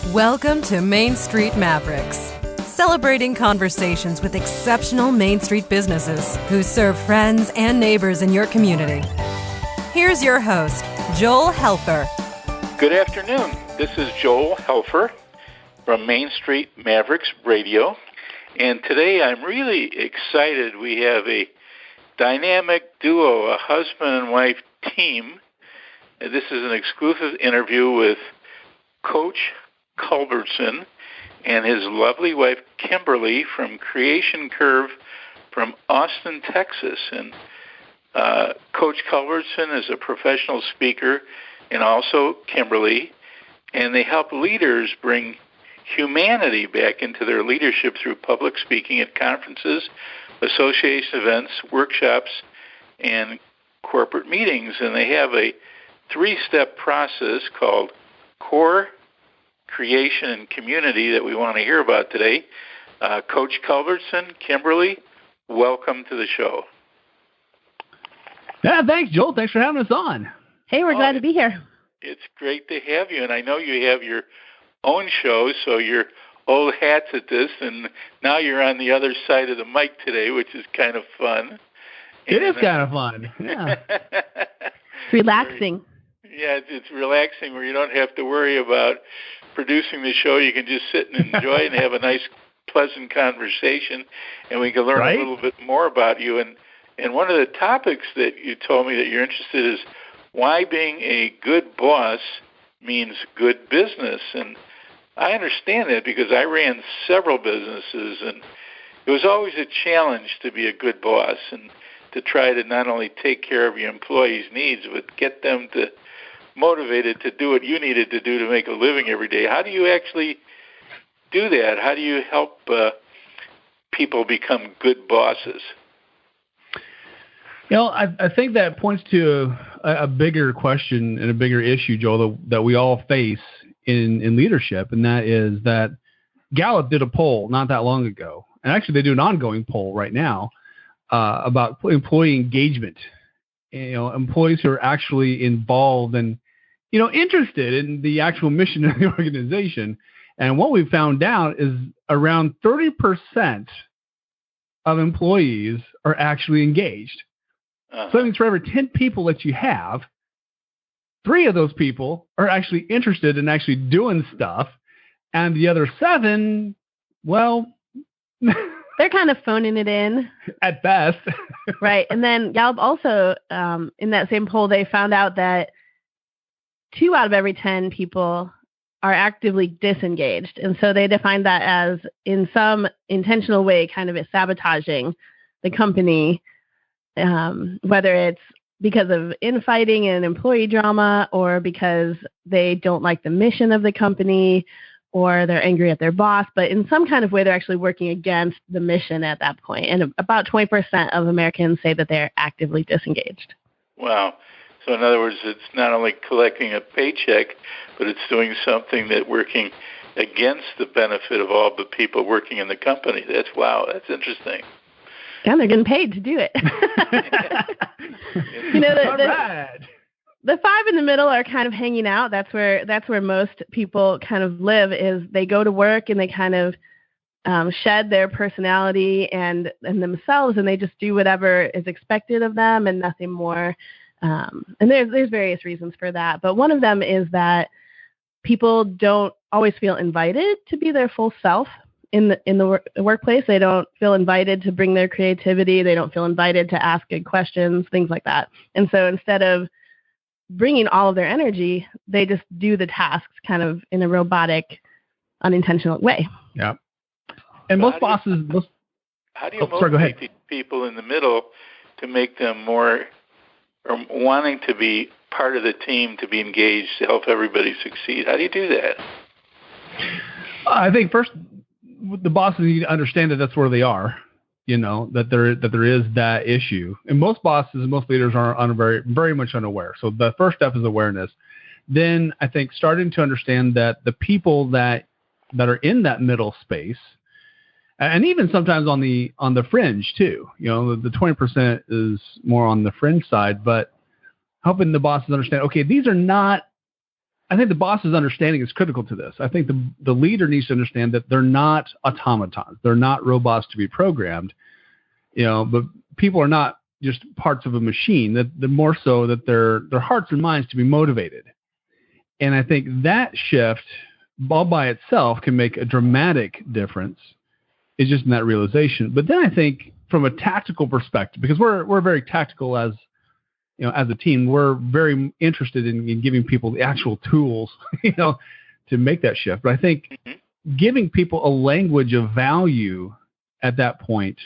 Welcome to Main Street Mavericks, celebrating conversations with exceptional Main Street businesses who serve friends and neighbors in your community. Here's your host, Joel Helfer. Good afternoon. This is Joel Helfer from Main Street Mavericks Radio. And today I'm really excited. We have a dynamic duo, a husband and wife team. This is an exclusive interview with Coach Culbertson and his lovely wife, Kimberly, from Creation Curve from Austin, Texas. And Coach Culbertson is a professional speaker, and also Kimberly, and they help leaders bring humanity back into their leadership through public speaking at conferences, association events, workshops, and corporate meetings. And they have a 3-step process called Core, Creation, and Community that we want to hear about today. Coach Culbertson, Kimberly, welcome to the show. Yeah, thanks, Joel. Thanks for having us on. Hey, we're glad to be here. It's great to have you, and I know you have your own show, so you're old hats at this, and now you're on the other side of the mic today, which is kind of fun. It is kind of fun. Yeah. It's relaxing. Yeah, it's relaxing where you don't have to worry about producing the show. You can just sit and enjoy and have a nice, pleasant conversation, and we can learn a little bit more about you. And one of the topics that you told me that you're interested in is why being a good boss means good business. And I understand that because I ran several businesses, and it was always a challenge to be a good boss and to try to not only take care of your employees' needs, but get them to motivated to do what you needed to do to make a living every day. How do you actually do that? How do you help people become good bosses? You know, I think that points to a bigger question and a bigger issue, Joel, that we all face in leadership, and that is that Gallup did a poll not that long ago, and actually they do an ongoing poll right now about employee engagement. You know, employees who are actually involved and, you know, interested in the actual mission of the organization. And what we found out is around 30% of employees are actually engaged. So that means for every 10 people that you have, 3 of those people are actually interested in actually doing stuff. And the other 7, well, they're kind of phoning it in. At best. Right. And then Gallup also, in that same poll, they found out that 2 out of every 10 people are actively disengaged. And so they defined that as, in some intentional way, kind of sabotaging the company, whether it's because of infighting and employee drama, or because they don't like the mission of the company, or they're angry at their boss. But in some kind of way, they're actually working against the mission at that point. And about 20% of Americans say that they're actively disengaged. Wow. So in other words, it's not only collecting a paycheck, but it's doing something that working against the benefit of all the people working in the company. That's interesting. Yeah, they're getting paid to do it. You know, the 5 in the middle are kind of hanging out. That's where most people kind of live, is they go to work and they kind of shed their personality and themselves, and they just do whatever is expected of them and nothing more. And there's various reasons for that. But one of them is that people don't always feel invited to be their full self in the workplace. They don't feel invited to bring their creativity. They don't feel invited to ask good questions, things like that. And so instead of bringing all of their energy, they just do the tasks kind of in a robotic, unintentional way. Yeah. And most bosses... How do you motivate these people in the middle to make them more or wanting to be part of the team, to be engaged, to help everybody succeed? How do you do that? I think first, the bosses need to understand that that's where they are. You know, that there is that issue, and most bosses and most leaders are very, very much unaware. So the first step is awareness. Then I think starting to understand that the people that are in that middle space, and even sometimes on the fringe too. You know, the 20% is more on the fringe side, but helping the bosses understand, okay, these are not I think the boss's understanding is critical to this. I think the leader needs to understand that they're not automatons. They're not robots to be programmed, but people are not just parts of a machine, that the more so that their hearts and minds to be motivated. And I think that shift all by itself can make a dramatic difference. It's just in that realization. But then I think from a tactical perspective, because we're very tactical as a team, we're very interested in giving people the actual tools, to make that shift. But I think giving people a language of value at that point,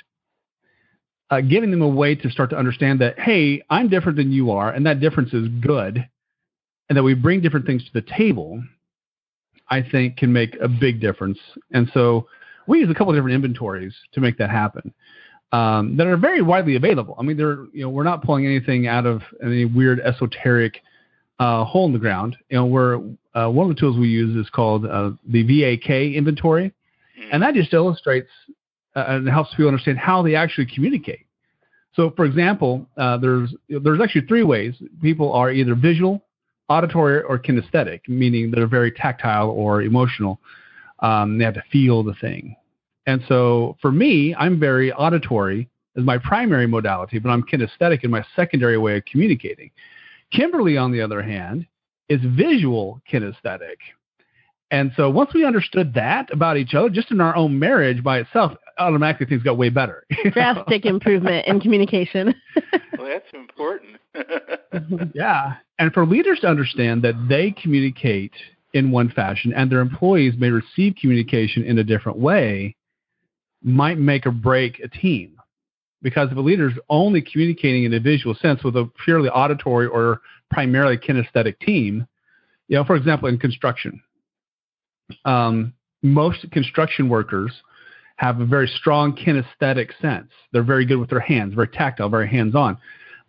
giving them a way to start to understand that, hey, I'm different than you are, and that difference is good, and that we bring different things to the table, I think can make a big difference. And so we use a couple of different inventories to make that happen. That are very widely available. I mean, we're not pulling anything out of any weird esoteric hole in the ground. One of the tools we use is called the VAK inventory, and that just illustrates and helps people understand how they actually communicate. So, for example, there's actually three ways people are either visual, auditory, or kinesthetic, meaning they're very tactile or emotional. They have to feel the thing. And so for me, I'm very auditory as my primary modality, but I'm kinesthetic in my secondary way of communicating. Kimberly, on the other hand, is visual kinesthetic. And so once we understood that about each other, just in our own marriage by itself, automatically things got way better. Drastic improvement in communication. Well, that's important. Yeah. And for leaders to understand that they communicate in one fashion and their employees may receive communication in a different way might make or break a team. Because if a leader is only communicating in a visual sense with a purely auditory or primarily kinesthetic team, for example, in construction, most construction workers have a very strong kinesthetic sense. They're very good with their hands, very tactile, very hands-on.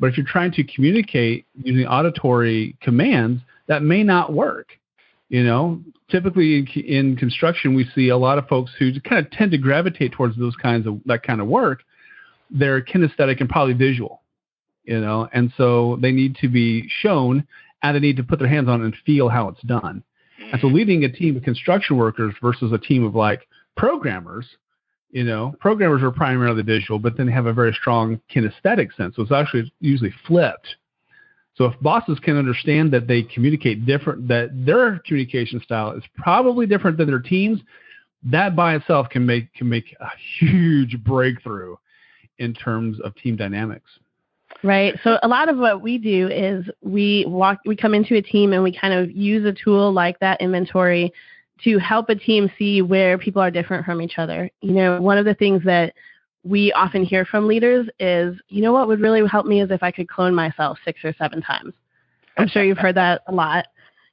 But if you're trying to communicate using auditory commands, that may not work. Typically in construction, we see a lot of folks who kind of tend to gravitate towards that kind of work. They're kinesthetic and probably visual, and so they need to be shown and they need to put their hands on it and feel how it's done. And so leading a team of construction workers versus a team of programmers, programmers are primarily visual, but then they have a very strong kinesthetic sense. So it's actually usually flipped. So if bosses can understand that they communicate different, that their communication style is probably different than their teams, that by itself can make a huge breakthrough in terms of team dynamics. Right. So a lot of what we do is we come into a team and we kind of use a tool like that inventory to help a team see where people are different from each other. One of the things that we often hear from leaders is, what would really help me is if I could clone myself 6 or 7 times. I'm sure you've heard that a lot.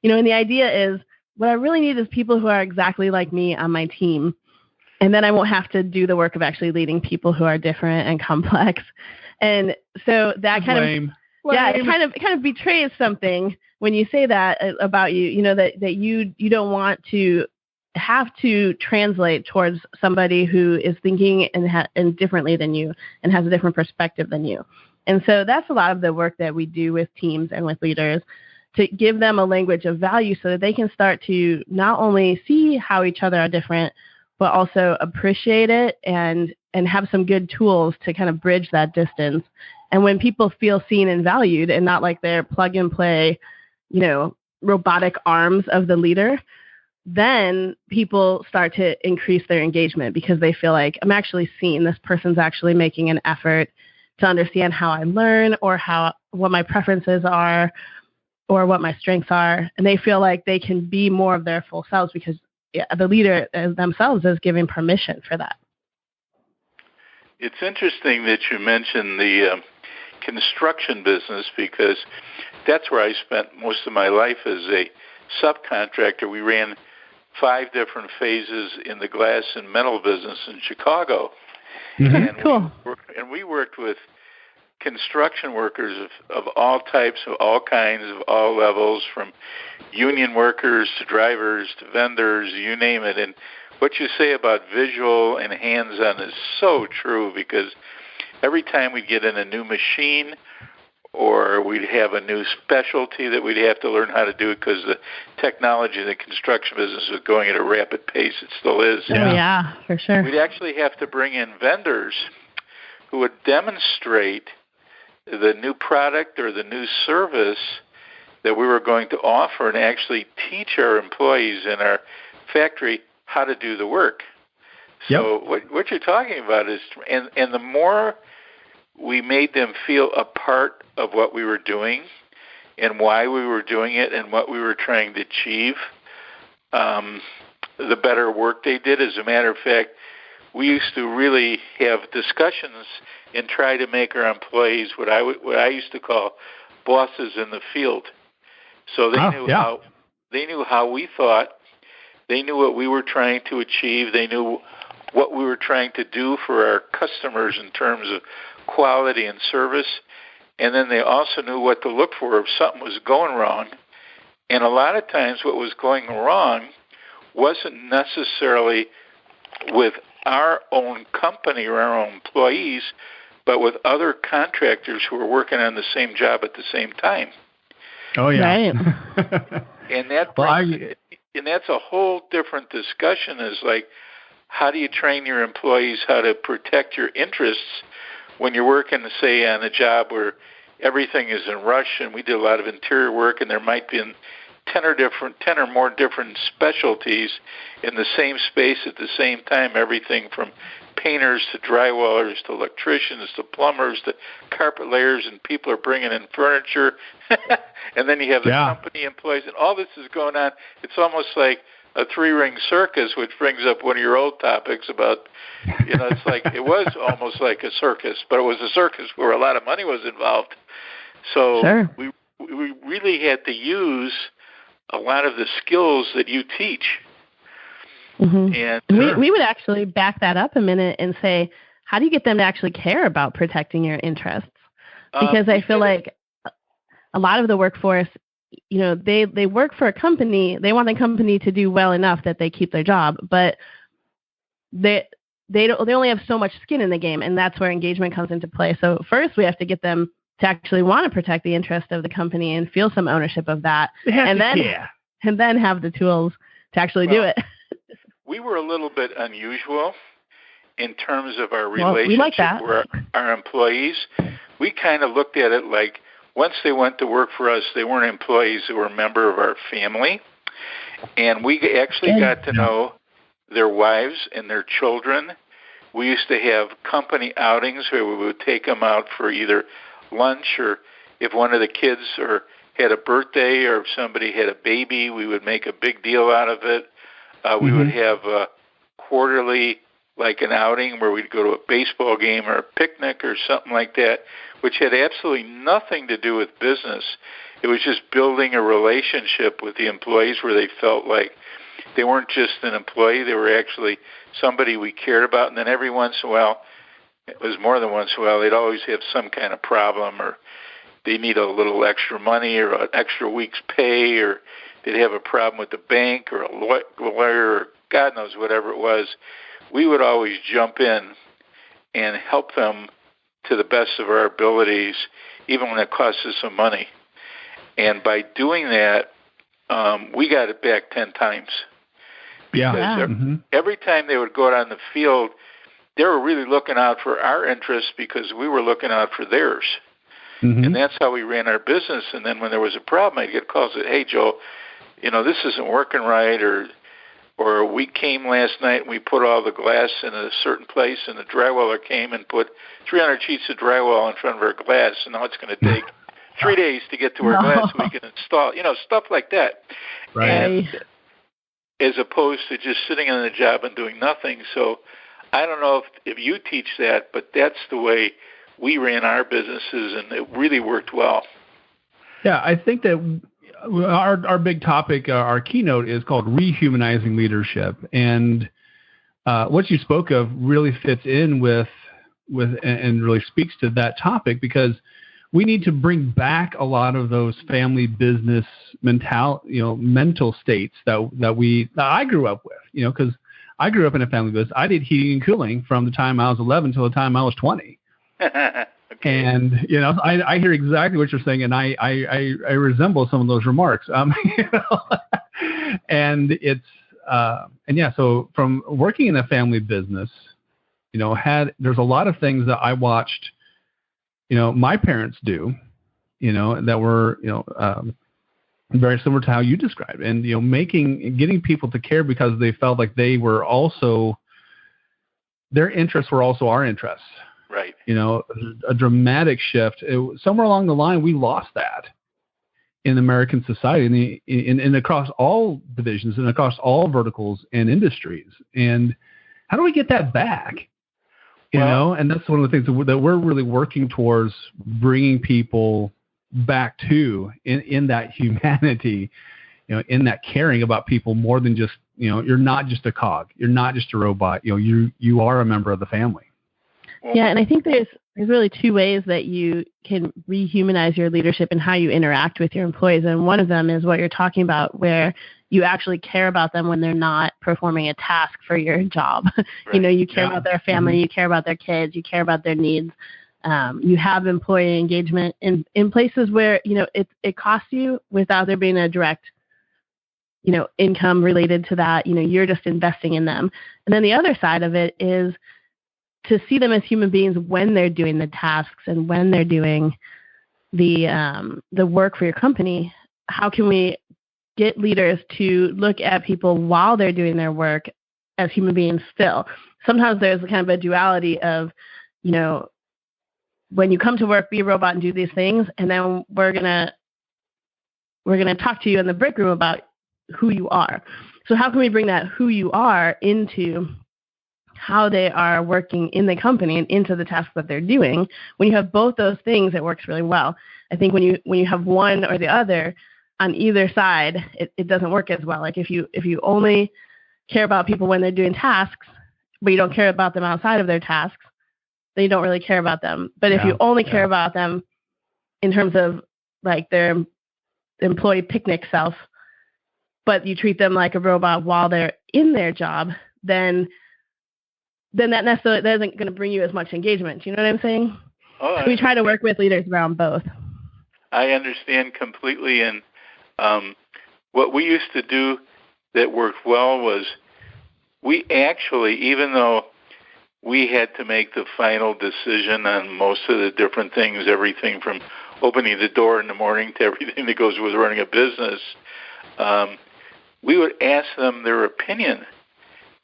And the idea is what I really need is people who are exactly like me on my team. And then I won't have to do the work of actually leading people who are different and complex. And so that kind of betrays something when you say that about you, that you don't want to have to translate towards somebody who is thinking and differently than you and has a different perspective than you. And so that's a lot of the work that we do with teams and with leaders, to give them a language of value so that they can start to not only see how each other are different, but also appreciate it and have some good tools to kind of bridge that distance. And when people feel seen and valued and not like they're plug and play, robotic arms of the leader, then people start to increase their engagement because they feel like I'm actually seen. This person's actually making an effort to understand how I learn or what my preferences are or what my strengths are. And they feel like they can be more of their full selves because the leader themselves is giving permission for that. It's interesting that you mentioned the construction business because that's where I spent most of my life as a subcontractor. We ran 5 different phases in the glass and metal business in Chicago. Mm-hmm. And cool. We worked with construction workers of all types, of all kinds, of all levels, from union workers to drivers to vendors, you name it. And what you say about visual and hands-on is so true because every time we get in a new machine or we'd have a new specialty that we'd have to learn how to do it because the technology in the construction business was going at a rapid pace. It still is. Oh, yeah, for sure. We'd actually have to bring in vendors who would demonstrate the new product or the new service that we were going to offer and actually teach our employees in our factory how to do the work. So what you're talking about is, and the more we made them feel a part of what we were doing and why we were doing it and what we were trying to achieve, the better work they did. As a matter of fact, we used to really have discussions and try to make our employees what I used to call bosses in the field. So they knew how we thought. They knew what we were trying to achieve. They knew what we were trying to do for our customers in terms of quality and service. And then they also knew what to look for if something was going wrong. And a lot of times what was going wrong wasn't necessarily with our own company or our own employees, but with other contractors who were working on the same job at the same time. Oh, yeah. Right. And that's a whole different discussion, is like, how do you train your employees how to protect your interests when you're working, say, on a job where everything is in rush, and we did a lot of interior work, and there might be 10 or more different specialties in the same space at the same time, everything from painters to drywallers to electricians to plumbers to carpet layers, and people are bringing in furniture. And then you have the company employees, and all this is going on. It's almost like a three-ring circus, which brings up one of your old topics about, it's like it was almost like a circus, but it was a circus where a lot of money was involved. So we really had to use a lot of the skills that you teach. Mm-hmm. And we would actually back that up a minute and say, how do you get them to actually care about protecting your interests? Because I feel like a lot of the workforce, they work for a company. They want the company to do well enough that they keep their job, but they only have so much skin in the game, and that's where engagement comes into play. So first, we have to get them to actually want to protect the interest of the company and feel some ownership of that, and then have the tools to actually do it. We were a little bit unusual in terms of our relationship with our employees. We kind of looked at it like, once they went to work for us, they weren't employees, they were a member of our family. And we actually got to know their wives and their children. We used to have company outings where we would take them out for either lunch, or if one of the kids had a birthday or if somebody had a baby, we would make a big deal out of it. We would have a quarterly, like an outing where we'd go to a baseball game or a picnic or something like that, which had absolutely nothing to do with business. It was just building a relationship with the employees where they felt like they weren't just an employee, they were actually somebody we cared about. And then every once in a while, it was more than once in a while, they'd always have some kind of problem, or they need a little extra money or an extra week's pay, or they'd have a problem with the bank or a lawyer or God knows whatever it was. We would always jump in and help them to the best of our abilities, even when it cost us some money. And by doing that, we got it back 10 times. Because every time they would go out on the field, they were really looking out for our interests because we were looking out for theirs. And that's how we ran our business. And then when there was a problem, I'd get calls that, hey, Joe, this isn't working right, or we came last night and we put all the glass in a certain place, and the drywaller came and put 300 sheets of drywall in front of our glass, and now it's going to take 3 days to get to our glass so we can install, stuff like that. Right. And as opposed to just sitting on the job and doing nothing. So I don't know if you teach that, but that's the way we ran our businesses, and it really worked well. Yeah, I think that our big topic, our keynote, is called Rehumanizing Leadership, and what you spoke of really fits in with and really speaks to that topic, because we need to bring back a lot of those family business mental states that I grew up with, because I grew up in a family business. I did heating and cooling from the time I was 11 till the time I was 20. Okay. And, I hear exactly what you're saying, and I resemble some of those remarks. And it's, so from working in a family business, there's a lot of things that I watched, my parents do, that were, very similar to how you described, and getting people to care because they felt like they were also, their interests were also our interests. Right. A dramatic shift. Somewhere along the line, we lost that in American society, and across all divisions and across all verticals and industries. And how do we get that back? And that's one of the things that we're really working towards, bringing people back to in that humanity, in that caring about people more than just, you're not just a cog, you're not just a robot, you are a member of the family. Yeah, and I think there's really two ways that you can rehumanize your leadership and how you interact with your employees. And one of them is what you're talking about, where you actually care about them when they're not performing a task for your job. Right. You care about their family, you care about their kids, you care about their needs. You have employee engagement in places where, it costs you without there being a direct, income related to that. You're just investing in them. And then the other side of it is to see them as human beings when they're doing the tasks and when they're doing the work for your company. How can we get leaders to look at people while they're doing their work as human beings still? Sometimes there's kind of a duality of, when you come to work, be a robot and do these things, and then we're gonna talk to you in the break room about who you are. So how can we bring that who you are into how they are working in the company and into the tasks that they're doing? When you have both those things, it works really well. I think when you have one or the other on either side, it doesn't work as well. Like if you only care about people when they're doing tasks, but you don't care about them outside of their tasks, then you don't really care about them. But if you only care about them in terms of like their employee picnic self, but you treat them like a robot while they're in their job, then that necessarily isn't going to bring you as much engagement. You know what I'm saying? So we try to work with leaders around both. I understand completely. And what we used to do that worked well was we actually, even though we had to make the final decision on most of the different things, everything from opening the door in the morning to everything that goes with running a business, we would ask them their opinion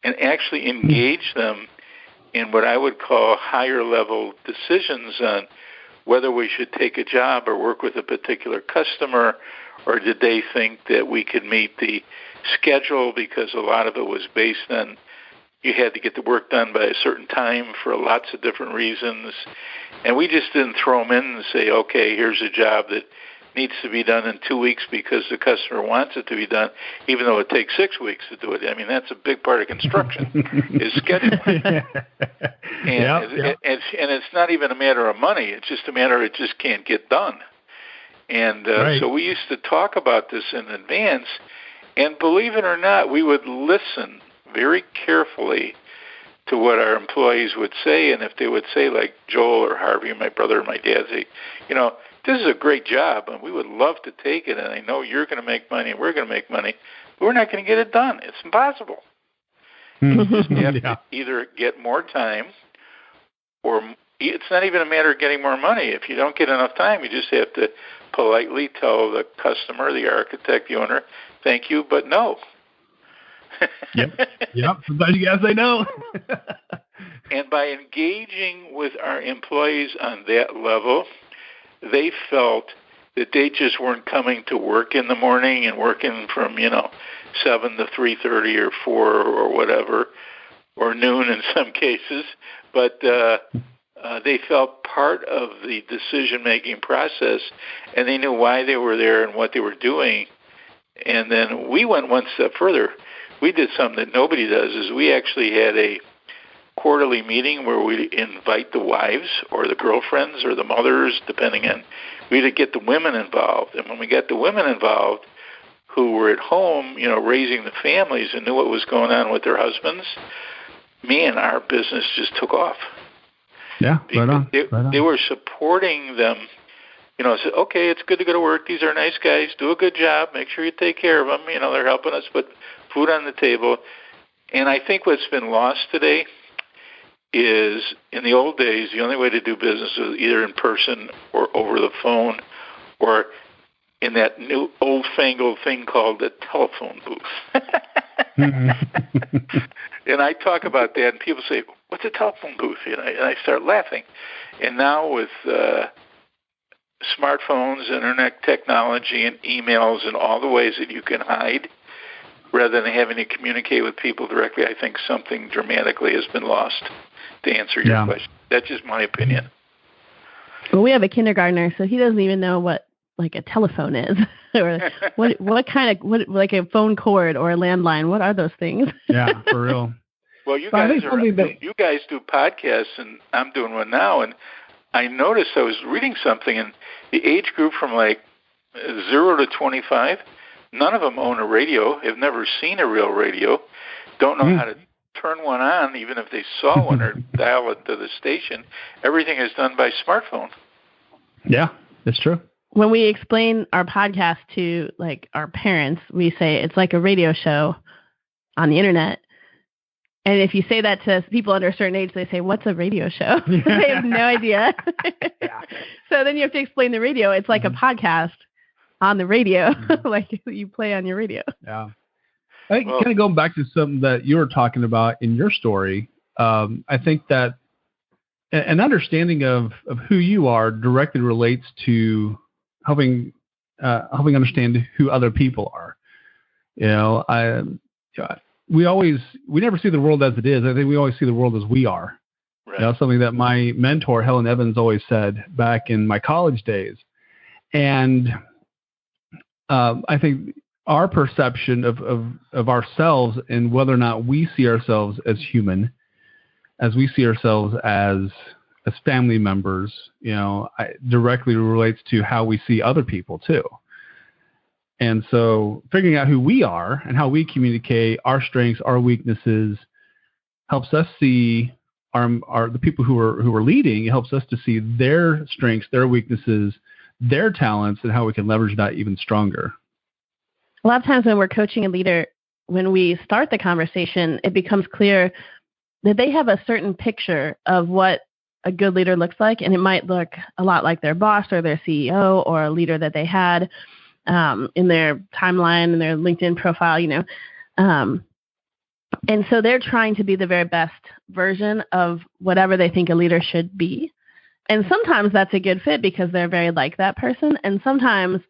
and actually engage them in what I would call higher level decisions on whether we should take a job or work with a particular customer, or did they think that we could meet the schedule, because a lot of it was based on you had to get the work done by a certain time for lots of different reasons. And we just didn't throw them in and say, okay, here's a job that needs to be done in 2 weeks because the customer wants it to be done, even though it takes 6 weeks to do it. I mean, that's a big part of construction is scheduling. And it's not even a matter of money. It's just a matter it just can't get done. And so we used to talk about this in advance, and believe it or not, we would listen very carefully to what our employees would say. And if they would say, like Joel or Harvey or my brother or my dad, say, this is a great job, and we would love to take it, and I know you're going to make money, and we're going to make money, but we're not going to get it done. It's impossible. You just have to either get more time, or it's not even a matter of getting more money. If you don't get enough time, you just have to politely tell the customer, the architect, the owner, thank you, but no. Yep. Sometimes you gotta say no. And by engaging with our employees on that level, they felt that they just weren't coming to work in the morning and working from 7 to 3:30 or 4 or whatever, or noon in some cases, but they felt part of the decision-making process, and they knew why they were there and what they were doing. And then we went one step further. We did something that nobody does, is we actually had a quarterly meeting where we invite the wives or the girlfriends or the mothers, depending on, we'd get the women involved. And when we got the women involved who were at home, raising the families and knew what was going on with their husbands, man, our business just took off. Yeah, right on. They were supporting them say, okay, it's good to go to work. These are nice guys. Do a good job. Make sure you take care of them. They're helping us put food on the table. And I think what's been lost today is, in the old days, the only way to do business was either in person or over the phone or in that new old-fangled thing called the telephone booth. And I talk about that, and people say, what's a telephone booth? And I start laughing. And now with smartphones, internet technology, and emails, and all the ways that you can hide, rather than having to communicate with people directly, I think something dramatically has been lost, to answer your question. That's just my opinion. Well, we have a kindergartner, so he doesn't even know what a telephone is, or what kind of like a phone cord or a landline. What are those things? Yeah, for real. Well, you guys do podcasts, and I'm doing one now, and I noticed I was reading something, and the age group from 0 to 25, none of them own a radio, have never seen a real radio, don't know how to turn one on, even if they saw one, or dial it to the station. Everything is done by smartphone. Yeah, that's true. When we explain our podcast to our parents, we say it's like a radio show on the internet. And if you say that to people under a certain age, they say, what's a radio show? They have no idea. So then you have to explain the radio. It's like a podcast on the radio, like you play on your radio. Yeah. I think kind of going back to something that you were talking about in your story, I think that an understanding of who you are directly relates to helping understand who other people are. We never see the world as it is. I think we always see the world as we are. Right. Something that my mentor, Helen Evans, always said back in my college days. And I think our perception of ourselves and whether or not we see ourselves as human, as we see ourselves as family members, directly relates to how we see other people too. And so figuring out who we are and how we communicate our strengths, our weaknesses, helps us see the people who are leading. It helps us to see their strengths, their weaknesses, their talents, and how we can leverage that even stronger. A lot of times when we're coaching a leader, when we start the conversation, it becomes clear that they have a certain picture of what a good leader looks like, and it might look a lot like their boss or their CEO or a leader that they had in their timeline and their LinkedIn profile, and so they're trying to be the very best version of whatever they think a leader should be. And sometimes that's a good fit because they're very like that person, and sometimes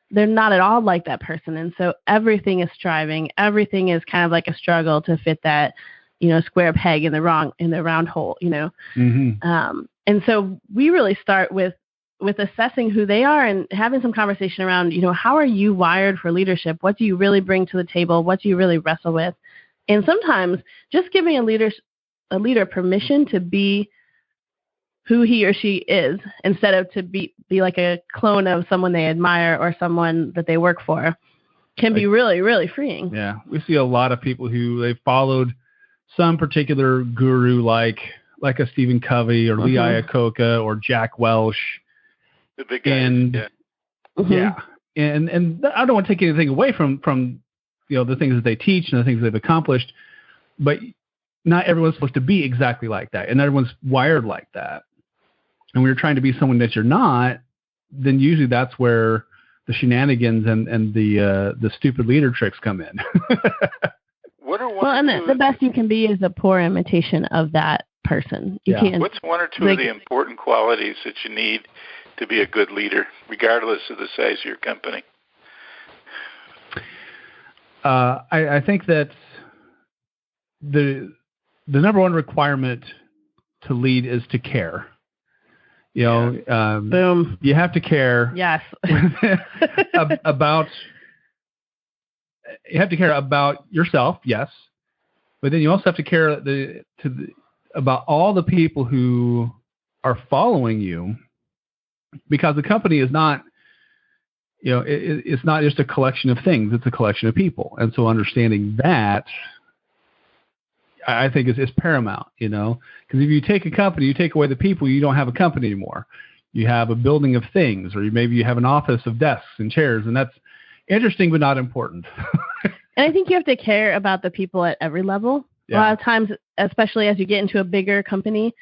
they're not at all like that person. And so everything is striving, everything is kind of like a struggle to fit that, square peg in the round hole, and so we really start with assessing who they are and having some conversation around, how are you wired for leadership? What do you really bring to the table? What do you really wrestle with? And sometimes just giving a leader permission to be who he or she is instead of to be like a clone of someone they admire or someone that they work for can be really, really freeing. Yeah. We see a lot of people who they've followed some particular guru like a Stephen Covey or Lee Iacocca or Jack Welch. The big guys. And I don't want to take anything away from the things that they teach and the things they've accomplished, but not everyone's supposed to be exactly like that, and everyone's wired like that. And when you're trying to be someone that you're not, then usually that's where the shenanigans and the stupid leader tricks come in. The best you can be is a poor imitation of that person. What's one or two of the important qualities that you need to be a good leader, regardless of the size of your company? I think that the number one requirement to lead is to care. Boom. You have to care. Yes. You have to care about yourself, yes, but then you also have to care about all the people who are following you, because the company is not, it's not just a collection of things; it's a collection of people, and so understanding that, I think is paramount. Because if you take a company, you take away the people, you don't have a company anymore. You have a building of things, or maybe you have an office of desks and chairs, and that's interesting but not important. And I think you have to care about the people at every level. Yeah. A lot of times, especially as you get into a bigger company,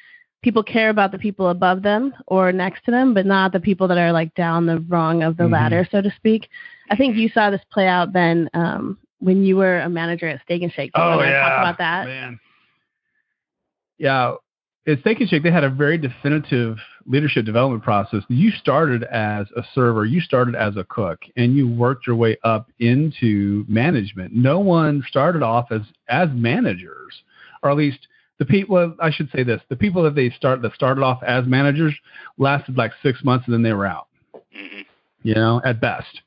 people care about the people above them or next to them, but not the people that are like down the rung of the ladder, so to speak. I think you saw this play out, Ben, when you were a manager at Steak and Shake. Oh, yeah. Talk about that. Man. Yeah. At Steak and Shake, they had a very definitive leadership development process. You started as a server, you started as a cook, and you worked your way up into management. No one started off as managers, or at least the people. I should say this: the people that started off as managers lasted like 6 months, and then they were out. Mm-hmm. At best.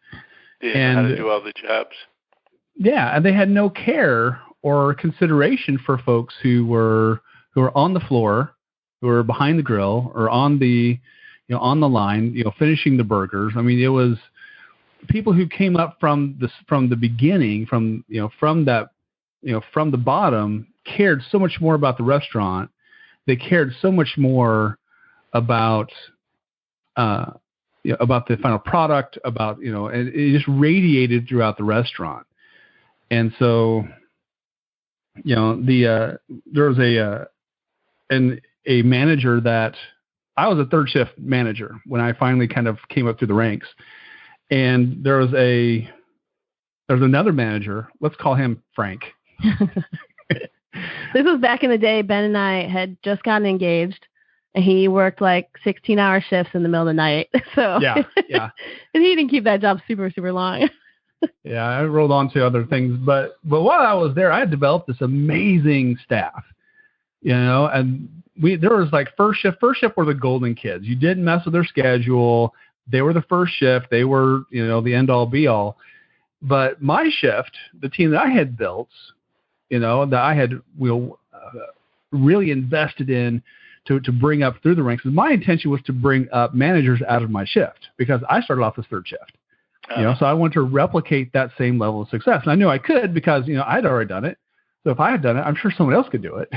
They didn't know how to do all the jobs. Yeah, and they had no care or consideration for folks who were on the floor, who were behind the grill, or on the line, finishing the burgers. I mean, it was people who came up from the beginning, from the bottom, cared so much more about the restaurant. They cared so much more about the final product, and it just radiated throughout the restaurant. And so, there was a manager that I was a third shift manager when I finally kind of came up through the ranks. And there was another manager. Let's call him Frank. This was back in the day. Ben and I had just gotten engaged, and he worked like 16-hour shifts in the middle of the night. So yeah. And he didn't keep that job super, super long. Yeah, I rolled on to other things, but while I was there, I had developed this amazing staff. And there was like first shift were the golden kids. You didn't mess with their schedule. They were the first shift. They were, the end all be all. But my shift, the team that I had built, that I had really invested in to bring up through the ranks. My intention was to bring up managers out of my shift because I started off as third shift. So I wanted to replicate that same level of success. And I knew I could because, I'd already done it. So if I had done it, I'm sure someone else could do it.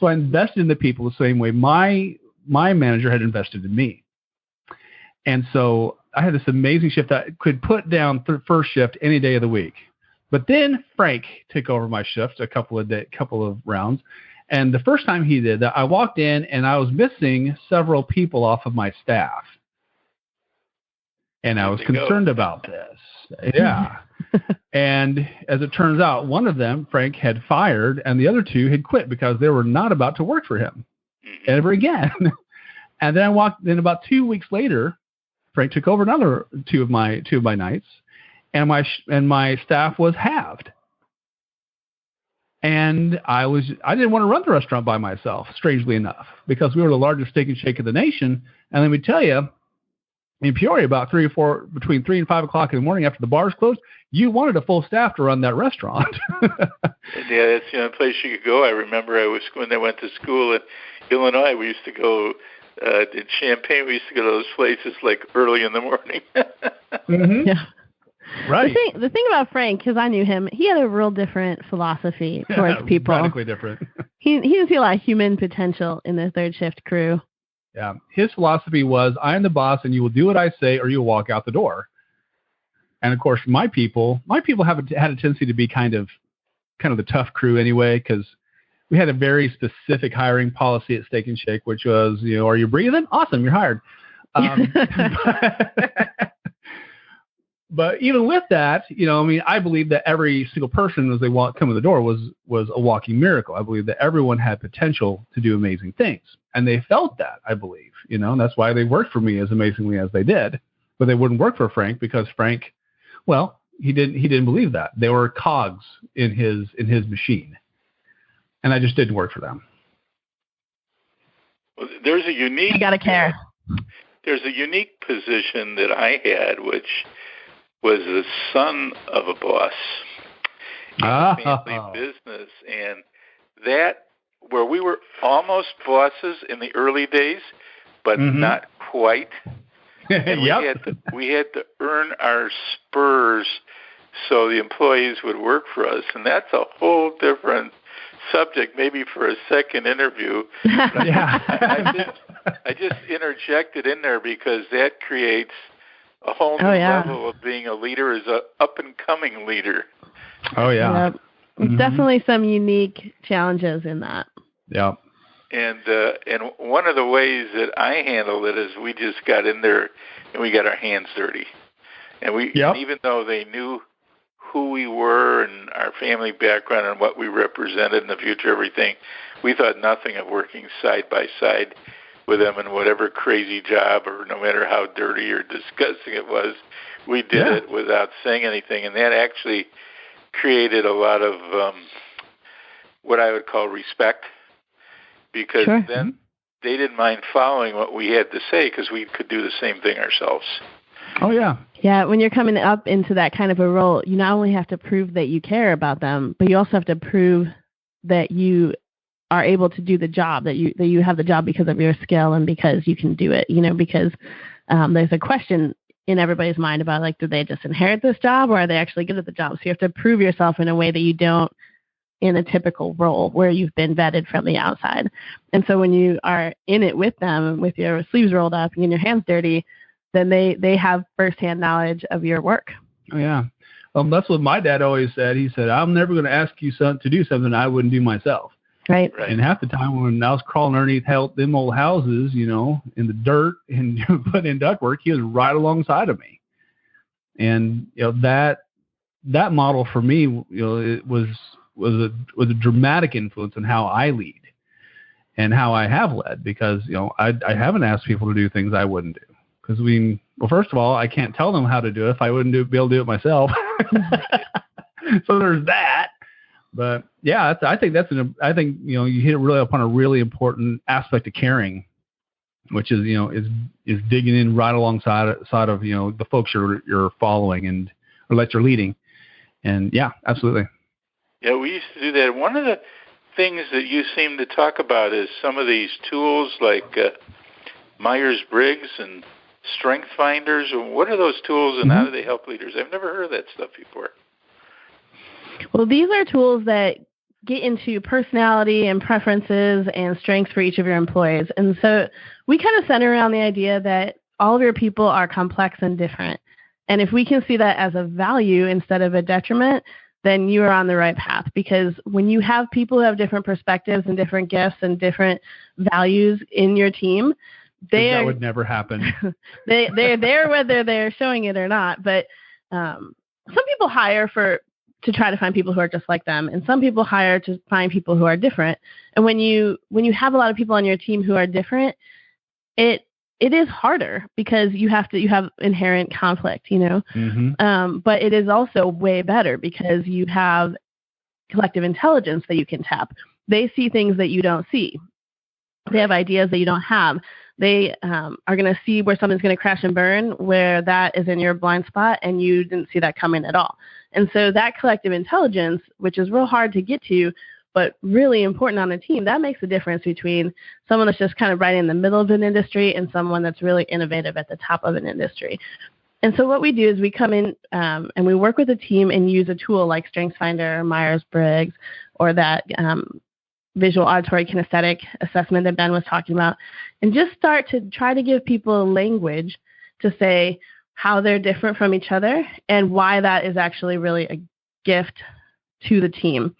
So I invested in the people the same way my manager had invested in me. And so I had this amazing shift that I could put down first shift any day of the week. But then Frank took over my shift a couple of rounds. And the first time he did that, I walked in and I was missing several people off of my staff. And I was concerned about this. Yeah. And as it turns out, one of them, Frank, had fired, and the other two had quit because they were not about to work for him ever again. And then about 2 weeks later, Frank took over another two of my nights, and my staff was halved. And I didn't want to run the restaurant by myself, strangely enough, because we were the largest steak and shake in the nation. And let me tell you, in Peoria, about between 3 and 5 o'clock in the morning after the bars closed, you wanted a full staff to run that restaurant. Yeah, that's the only place you could go. I remember when I went to school in Illinois, we used to go in Champaign. We used to go to those places like early in the morning. Mm-hmm. Yeah. Right. The thing about Frank, because I knew him, he had a real different philosophy towards people. Radically different. He didn't see a lot of human potential in the third shift crew. Yeah. His philosophy was, I am the boss and you will do what I say or you'll walk out the door. And of course, my people had a tendency to be kind of the tough crew anyway, because we had a very specific hiring policy at Steak and Shake, which was, are you breathing? Awesome, you're hired. But even with that, I believe that every single person as they come in the door was a walking miracle. I believe that everyone had potential to do amazing things. And they felt that, I believe, and that's why they worked for me as amazingly as they did. But they wouldn't work for Frank because Frank, well, he didn't believe that. They were cogs in his machine. And I just didn't work for them. Well, there's a unique... You got to care. There's a unique position that I had, which was the son of a boss in a family business. And that, where we were almost bosses in the early days, but not quite. And we had to earn our spurs so the employees would work for us. And that's a whole different subject, maybe for a second interview. I just interjected in there because that creates a whole new level of being a leader as an up-and-coming leader. Oh, yeah. Yep. Definitely some unique challenges in that. Yeah. And one of the ways that I handled it is we just got in there and we got our hands dirty. And and even though they knew who we were and our family background and what we represented in the future, everything, we thought nothing of working side by side with them in whatever crazy job, or no matter how dirty or disgusting it was, we did it without saying anything. And that actually created a lot of what I would call respect, because then they didn't mind following what we had to say because we could do the same thing ourselves. Oh, yeah. Yeah, when you're coming up into that kind of a role, you not only have to prove that you care about them, but you also have to prove that you are able to do the job, that you have the job because of your skill and because you can do it, because there's a question in everybody's mind about, like, did they just inherit this job or are they actually good at the job? So you have to prove yourself in a way that you don't in a typical role where you've been vetted from the outside. And so when you are in it with them, with your sleeves rolled up and your hands dirty, then they have firsthand knowledge of your work. Oh, yeah. That's what my dad always said. He said, I'm never going to ask you to do something I wouldn't do myself. Right. And half the time when I was crawling underneath them old houses, in the dirt and putting in ductwork, he was right alongside of me. And, that model for me, it was a dramatic influence on how I lead and how I have led, because, I haven't asked people to do things I wouldn't do. Because first of all, I can't tell them how to do it if I wouldn't be able to do it myself. So there's that. But yeah, I think you hit it really upon a really important aspect of caring, which is is digging in right alongside of the folks you're following or that you're leading. And yeah, absolutely. Yeah, we used to do that. One of the things that you seem to talk about is some of these tools like Myers-Briggs and Strength Finders. What are those tools and how do they help leaders? I've never heard of that stuff before. Well, these are tools that get into personality and preferences and strengths for each of your employees. And so we kind of center around the idea that all of your people are complex and different. And if we can see that as a value instead of a detriment, then you are on the right path. Because when you have people who have different perspectives and different gifts and different values in your team, that would never happen. They're there whether they're showing it or not. But some people hire to try to find people who are just like them, and some people hire to find people who are different. And when you have a lot of people on your team who are different, it is harder because you have inherent conflict, but it is also way better because you have collective intelligence that you can tap. They see things that you don't see. They have ideas that you don't have. They are going to see where something's going to crash and burn, where that is in your blind spot, and you didn't see that coming at all. And so that collective intelligence, which is real hard to get to, but really important on a team, that makes a difference between someone that's just kind of right in the middle of an industry and someone that's really innovative at the top of an industry. And so what we do is we come in and we work with a team and use a tool like StrengthsFinder, or Myers-Briggs, or that visual auditory kinesthetic assessment that Ben was talking about, and just start to try to give people a language to say how they're different from each other and why that is actually really a gift to the team.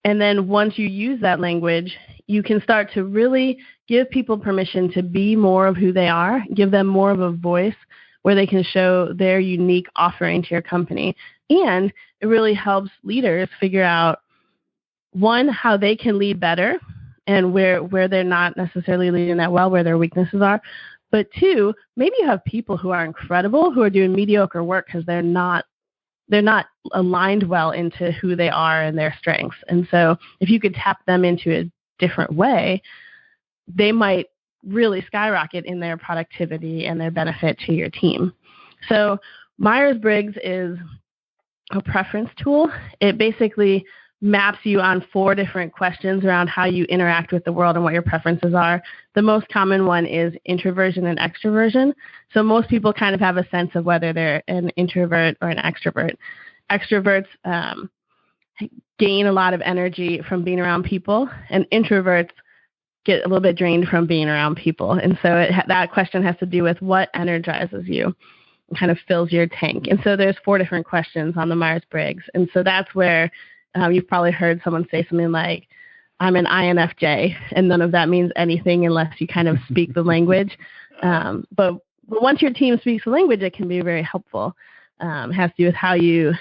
And then once you use that language, you can start to really give people permission to be more of who they are, give them more of a voice where they can show their unique offering to your company. And it really helps leaders figure out, one, how they can lead better and where they're not necessarily leading that well, where their weaknesses are. But two, maybe you have people who are incredible who are doing mediocre work because they're not aligned well into who they are and their strengths. And so if you could tap them into a different way, they might really skyrocket in their productivity and their benefit to your team. So Myers-Briggs is a preference tool. It basically maps you on 4 different questions around how you interact with the world and what your preferences are. The most common one is introversion and extroversion. So most people kind of have a sense of whether they're an introvert or an extrovert. Extroverts gain a lot of energy from being around people, and introverts get a little bit drained from being around people. And so that question has to do with what energizes you and kind of fills your tank. And so there's 4 different questions on the Myers-Briggs. And so that's where you've probably heard someone say something like, I'm an INFJ, and none of that means anything unless you kind of speak the language. But once your team speaks the language, it can be very helpful. It has to do with how you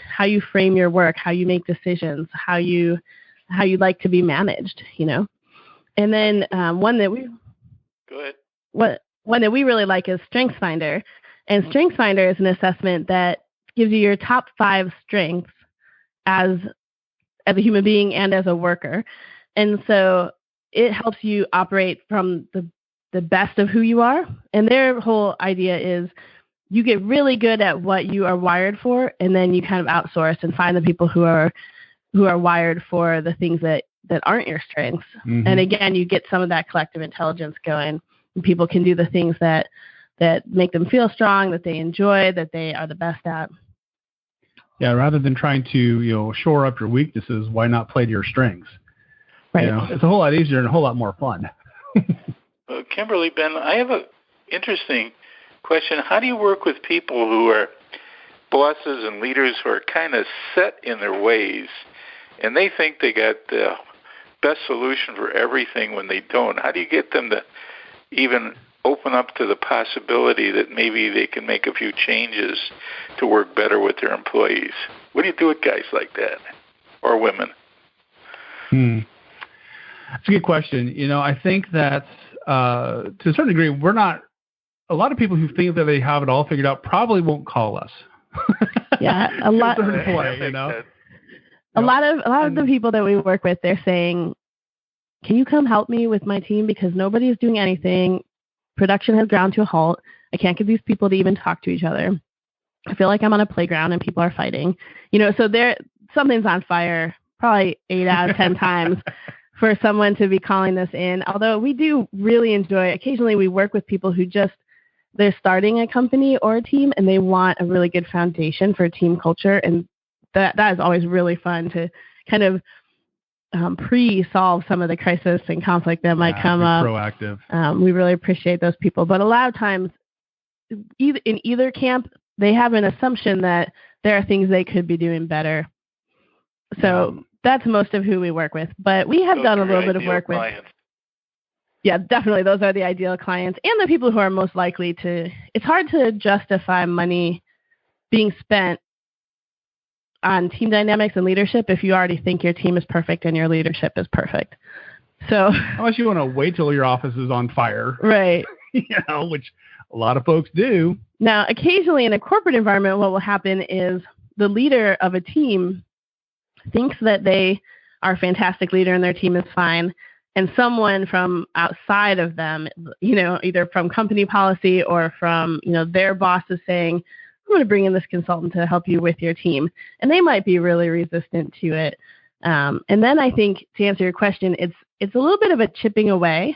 frame your work, how you make decisions, how you like to be managed, you know. And then one that we really like is StrengthsFinder. And StrengthsFinder is an assessment that gives you your top 5 strengths as a human being and as a worker. And so it helps you operate from the best of who you are. And their whole idea is you get really good at what you are wired for, and then you kind of outsource and find the people who are wired for the things that aren't your strengths. Mm-hmm. And again, you get some of that collective intelligence going, and people can do the things that make them feel strong, that they enjoy, that they are the best at. Yeah, rather than trying to, shore up your weaknesses, why not play to your strengths? Right. It's a whole lot easier and a whole lot more fun. Kimberly, Ben, I have an interesting question. How do you work with people who are bosses and leaders who are kind of set in their ways, and they think they got the best solution for everything when they don't? How do you get them to even open up to the possibility that maybe they can make a few changes to work better with their employees? What do you do with guys like that, or women? That's a good question. I think that to a certain degree, a lot of people who think that they have it all figured out probably won't call us. Yeah, a lot. A lot of the people that we work with, they're saying, "Can you come help me with my team because nobody is doing anything? Production has ground to a halt. I can't get these people to even talk to each other. I feel like I'm on a playground and people are fighting." So something's on fire. Probably 8 out of 10 times. For someone to be calling this in, although we do really enjoy, occasionally we work with people who they're starting a company or a team and they want a really good foundation for team culture. And that is always really fun to kind of pre-solve some of the crisis and conflict that might come up. Proactive. We really appreciate those people. But a lot of times in either camp, they have an assumption that there are things they could be doing better. So that's most of who we work with, but we have done a little bit of work with. Yeah, definitely. Those are the ideal clients and the people who are most likely to. It's hard to justify money being spent on team dynamics and leadership if you already think your team is perfect and your leadership is perfect. So unless you want to wait till your office is on fire, right? Which a lot of folks do. Now, occasionally in a corporate environment, what will happen is the leader of a team thinks that they are a fantastic leader and their team is fine, and someone from outside of them, either from company policy or from, their boss is saying, I'm going to bring in this consultant to help you with your team. And they might be really resistant to it. And then I think, to answer your question, it's a little bit of a chipping away,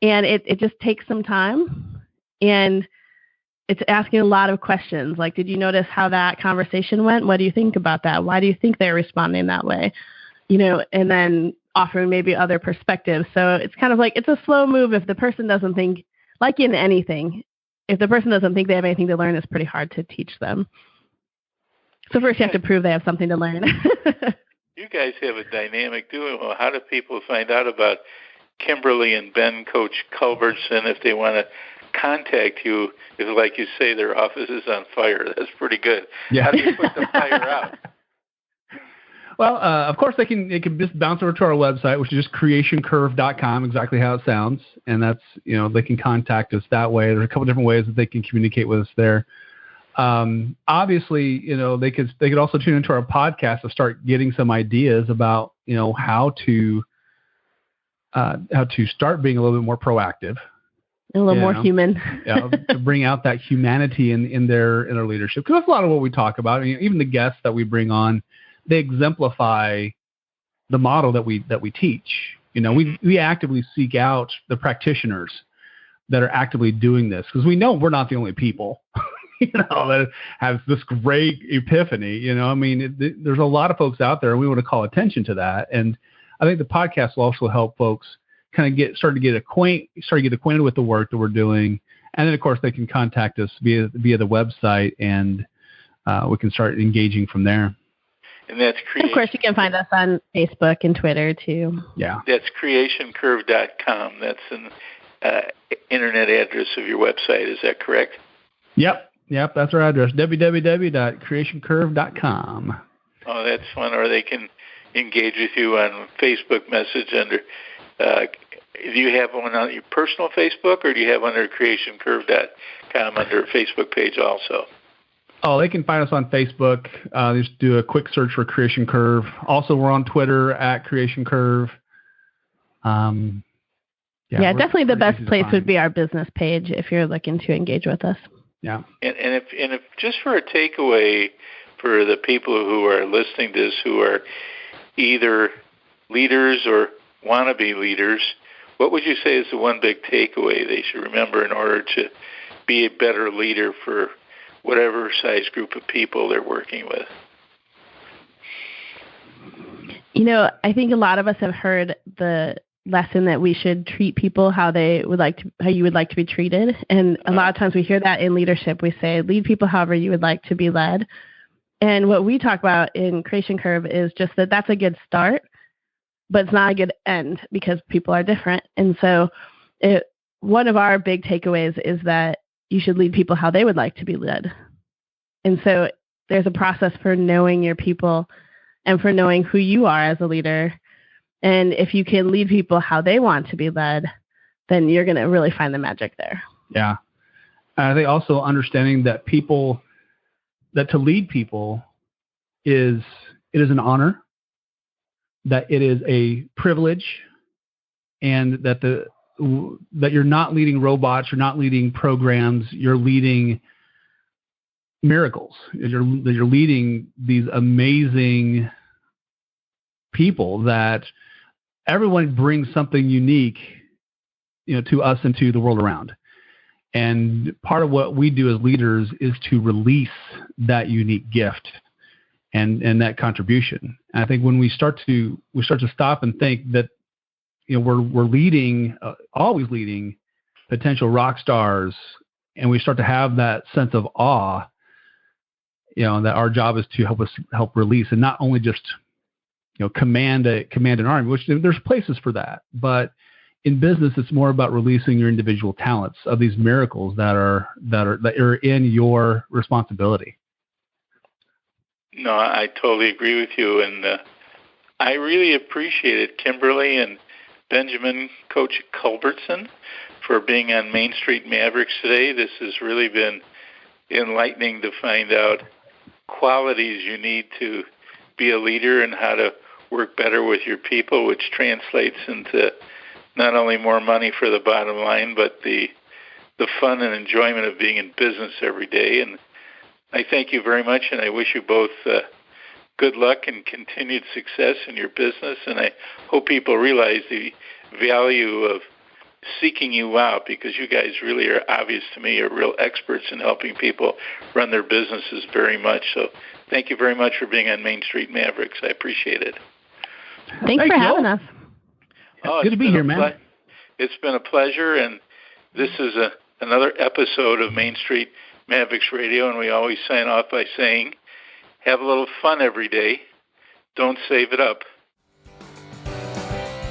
and it just takes some time. And it's asking a lot of questions. Like, did you notice how that conversation went? What do you think about that? Why do you think they're responding that way? And then offering maybe other perspectives. So it's kind of like, it's a slow move. If the person doesn't think, like in anything, if the person doesn't think they have anything to learn, it's pretty hard to teach them. So first you have to prove they have something to learn. You guys have a dynamic too. Well, how do people find out about Kimberly and Ben, Coach Culbertson, if they want to contact you, if, like you say, their office is on fire? That's pretty good. Yeah. How do you put the fire out? Well, of course, they can just bounce over to our website, which is just creationcurve.com, exactly how it sounds. And that's, they can contact us that way. There's a couple different ways that they can communicate with us there. Obviously, they could also tune into our podcast to start getting some ideas about, how to start being a little bit more proactive. A little more human. To bring out that humanity in their leadership. Because that's a lot of what we talk about. I mean, even the guests that we bring on, they exemplify the model that we teach. We actively seek out the practitioners that are actively doing this, because we know we're not the only people, that have this great epiphany. There's a lot of folks out there, and we want to call attention to that. And I think the podcast will also help folks start to get acquainted with the work that we're doing. And then, of course, they can contact us via the website, and we can start engaging from there. And that's of course, you can find us on Facebook and Twitter, too. Yeah. That's creationcurve.com. That's an internet address of your website. Is that correct? Yep, that's our address, www.creationcurve.com. Oh, that's fun. Or they can engage with you on Facebook message under, do you have one on your personal Facebook, or do you have under creationcurve.com under a Facebook page also? Oh, they can find us on Facebook. Just do a quick search for Creation Curve. Also, we're on Twitter at Creation Curve. Definitely the best place would be our business page if you're looking to engage with us. Yeah. And if just for a takeaway for the people who are listening to this, who are either leaders or want to be leaders, what would you say is the one big takeaway they should remember in order to be a better leader for whatever size group of people they're working with? I think a lot of us have heard the lesson that we should treat people how you would like to be treated. And a lot of times we hear that in leadership. We say, lead people however you would like to be led. And what we talk about in Creation Curve is just that that's a good start, but it's not a good end because people are different. And so one of our big takeaways is that you should lead people how they would like to be led. And so there's a process for knowing your people and for knowing who you are as a leader. And if you can lead people how they want to be led, then you're going to really find the magic there. Yeah. I think also understanding that to lead people it is an honor, that it is a privilege, and that you're not leading robots, you're not leading programs, you're leading miracles. You're leading these amazing people that everyone brings something unique, to us and to the world around. And part of what we do as leaders is to release that unique gift and that contribution. And I think when we start to stop and think that, we're leading, always leading potential rock stars, and we start to have that sense of awe, that our job is to help release, and not only just command an army, which there's places for that. But in business, it's more about releasing your individual talents of these miracles that are in your responsibility. No, I totally agree with you. And I really appreciated Kimberly and Benjamin Coach Culbertson for being on Main Street Mavericks today. This has really been enlightening to find out qualities you need to be a leader and how to work better with your people, which translates into not only more money for the bottom line, but the fun and enjoyment of being in business every day. And I thank you very much, and I wish you both good luck and continued success in your business. And I hope people realize the value of seeking you out, because you guys really are, obvious to me, are real experts in helping people run their businesses very much. So thank you very much for being on Main Street Mavericks. I appreciate it. Thanks for having us. Oh, good to be here, man. It's been a pleasure, and this is another episode of Main Street Mavericks Radio, and we always sign off by saying, have a little fun every day. Don't save it up.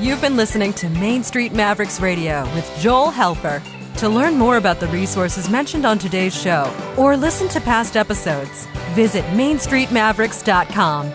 You've been listening to Main Street Mavericks Radio with Joel Helfer. To learn more about the resources mentioned on today's show or listen to past episodes, visit mainstreetmavericks.com.